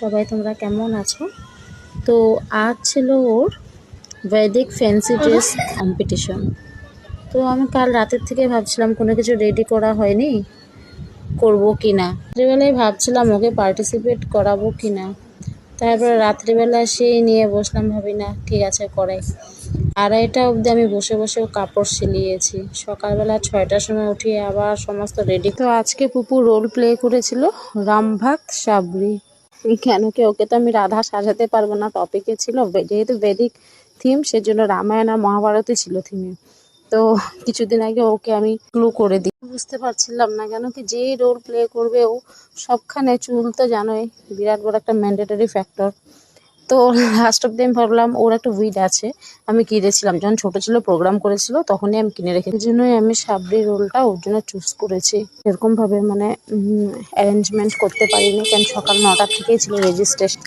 সবাই তোমরা কেমন আছো? তো আজ ছিল ওর বৈদিক ফ্যান্সি ড্রেস কম্পিটিশন। তো আমি কাল রাতের থেকে ভাবছিলাম কোনো কিছু রেডি করা হয়নি, করব কি না। রাত্রিবেলায় ভাবছিলাম ওকে পার্টিসিপেট করাবো কি না। তারপর রাত্রিবেলা সেই নিয়ে বসলাম, ভাবি না ঠিক আছে করাই। 2:30 অবধি আমি বসে বসে কাপড় সিলিয়েছি। সকালবেলা 6টার সময় উঠিয়ে আবার সমস্ত রেডি। তো আজকে পুপু রোল প্লে করেছিল রামভাত সাবরি। কেন কি ওকে তো আমি রাধা সাজাতে পারবো না, টপিকে ছিল যেহেতু বেদিক থিম, সেজন্য রামায়ণ আর মহাভারতই ছিল থিমে। তো কিছুদিন আগে ওকে আমি ক্লু করে দিই, বুঝতে পারছিলাম না কেন কি যেই রোল প্লে করবে ও সবখানে চুল তো জানোই বিরাট বড় একটা ম্যান্ডেটরি ফ্যাক্টর। তো লাস্ট অফ টাইম ভাবলাম ওর একটা উইড আছে, আমি কিনেছিলাম যখন ছোট ছিল, প্রোগ্রাম করেছিল তখনই আমি কিনে রেখেছি। এই জন্যই আমি সাবরি রোলটা ওর জন্য চুজ করেছি। এরকম ভাবে মানে অ্যারেঞ্জমেন্ট করতে পারিনি, কারণ সকাল 9টা থেকেই ছিল রেজিস্ট্রেশন।